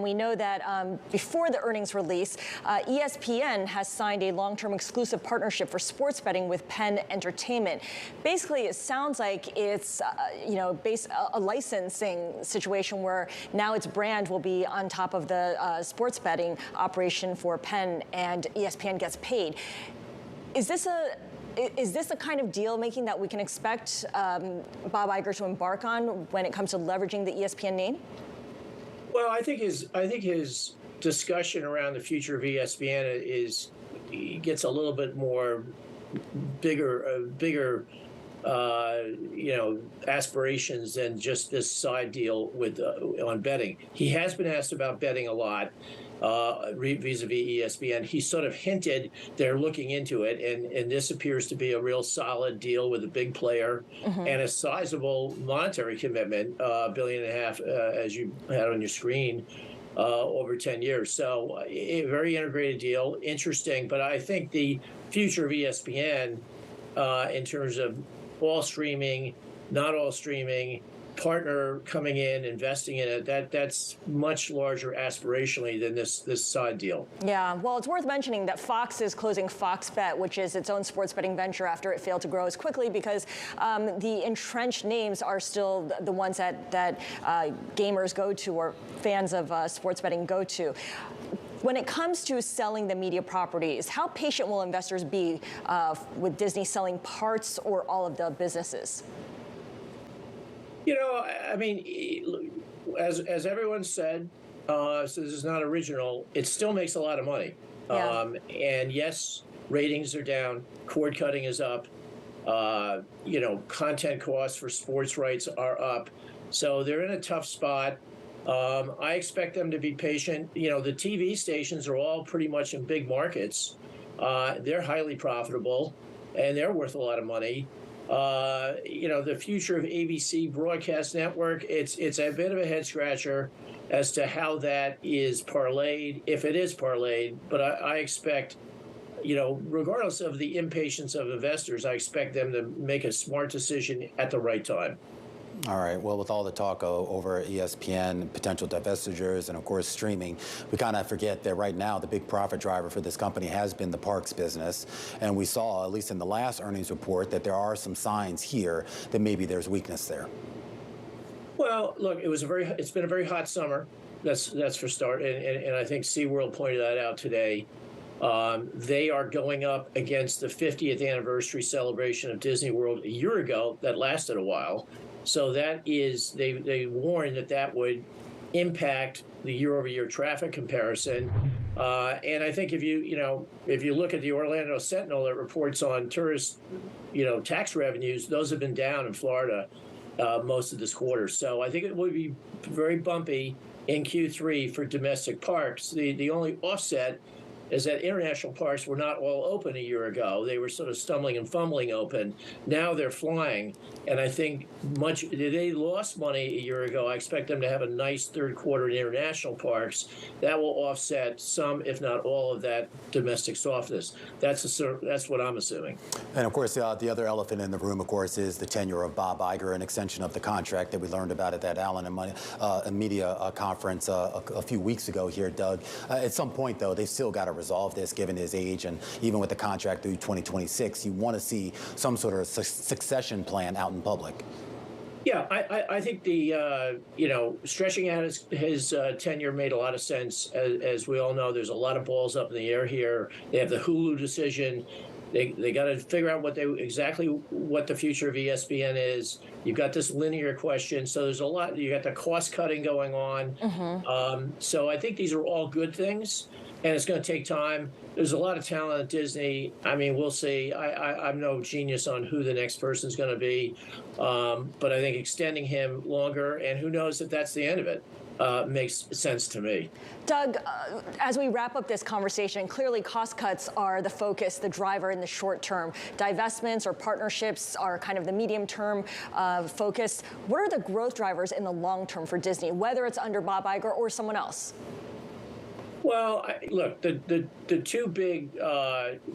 We know that before the earnings release, ESPN has signed a long-term exclusive partnership for sports betting with Penn Entertainment. Basically, it sounds like it's a licensing situation where now its brand will be on top of the sports betting operation for Penn, and ESPN gets paid. Is this the kind of deal making that we can expect Bob Iger to embark on when it comes to leveraging the ESPN name? Well, I think his discussion around the future of ESPN gets a little bit more bigger aspirations than just this side deal with on betting. He has been asked about betting a lot vis-a-vis ESPN. He sort of hinted they're looking into it, and this appears to be a real solid deal with a big player and a sizable monetary commitment, $1.5 billion, as you had on your screen, over 10 years. So a very integrated deal, interesting. But I think the future of ESPN in terms of all streaming, not all streaming, partner coming in, investing in it, that's much larger aspirationally than this side deal. Yeah, well, it's worth mentioning that Fox is closing Fox Bet, which is its own sports betting venture, after it failed to grow as quickly because the entrenched names are still the ones that gamers go to, or fans of sports betting go to. When it comes to selling the media properties, how patient will investors be with Disney selling parts or all of the businesses? I mean, as everyone said, so this is not original, it still makes a lot of money. Yeah. And yes, ratings are down, cord cutting is up, content costs for sports rights are up. So they're in a tough spot. I expect them to be patient. The TV stations are all pretty much in big markets. They're highly profitable, and they're worth a lot of money. The future of ABC broadcast network, it's a bit of a head scratcher as to how that is parlayed, if it is parlayed. But I expect, regardless of the impatience of investors, I expect them to make a smart decision at the right time. All right. Well, with all the talk over ESPN, potential divestitures, and of course streaming, we kind of forget that right now the big profit driver for this company has been the parks business. And we saw, at least in the last earnings report, that there are some signs here that maybe there's weakness there. Well, look, it's been a very hot summer. That's for start. And I think SeaWorld pointed that out today. They are going up against the 50th anniversary celebration of Disney World a year ago that lasted a while. So that is, they warned that would impact the year-over-year traffic comparison. And I think if you look at the Orlando Sentinel that reports on tourist, tax revenues, those have been down in Florida most of this quarter. So I think it would be very bumpy in Q3 for domestic parks. The only offset is that international parks were not all open a year ago. They were sort of stumbling and fumbling open. Now they're flying. And I think they lost money a year ago. I expect them to have a nice third quarter in international parks. That will offset some, if not all, of that domestic softness. That's what I'm assuming. And of course, the other elephant in the room, of course, is the tenure of Bob Iger, an extension of the contract that we learned about at that Allen and Media conference a few weeks ago here, Doug. At some point, though, they've still got to resolve this, given his age, and even with the contract through 2026, you want to see some sort of succession plan out in public. Yeah, I think the stretching out his tenure made a lot of sense. As we all know, there's a lot of balls up in the air here. They have the Hulu decision. They got to figure out exactly what the future of ESPN is. You've got this linear question, so there's a lot. You got the cost cutting going on. So I think these are all good things, and it's going to take time. There's a lot of talent at Disney. I mean, we'll see. I'm no genius on who the next person is going to be, but I think extending him longer, and who knows if that's the end of it, makes sense to me. Doug, as we wrap up this conversation, clearly cost cuts are the focus, the driver in the short term. Divestments or partnerships are kind of the medium term focus. What are the growth drivers in the long term for Disney, whether it's under Bob Iger or someone else? Well, look, the two big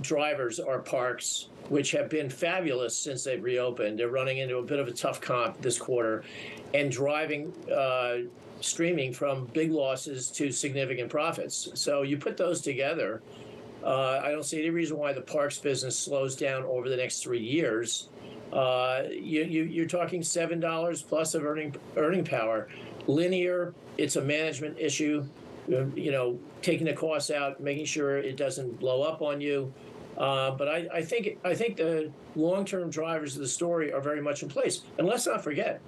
drivers are parks, which have been fabulous since they've reopened. They're running into a bit of a tough comp this quarter, and driving streaming from big losses to significant profits. So you put those together, I don't see any reason why the parks business slows down over the next 3 years. You're talking $7 plus of earning power. Linear, it's a management issue. Taking the costs out, making sure it doesn't blow up on you. But I think the long-term drivers of the story are very much in place. And let's not forget,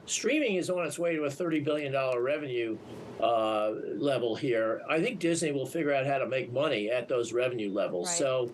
streaming is on its way to a $30 billion revenue level here. I think Disney will figure out how to make money at those revenue levels. Right. So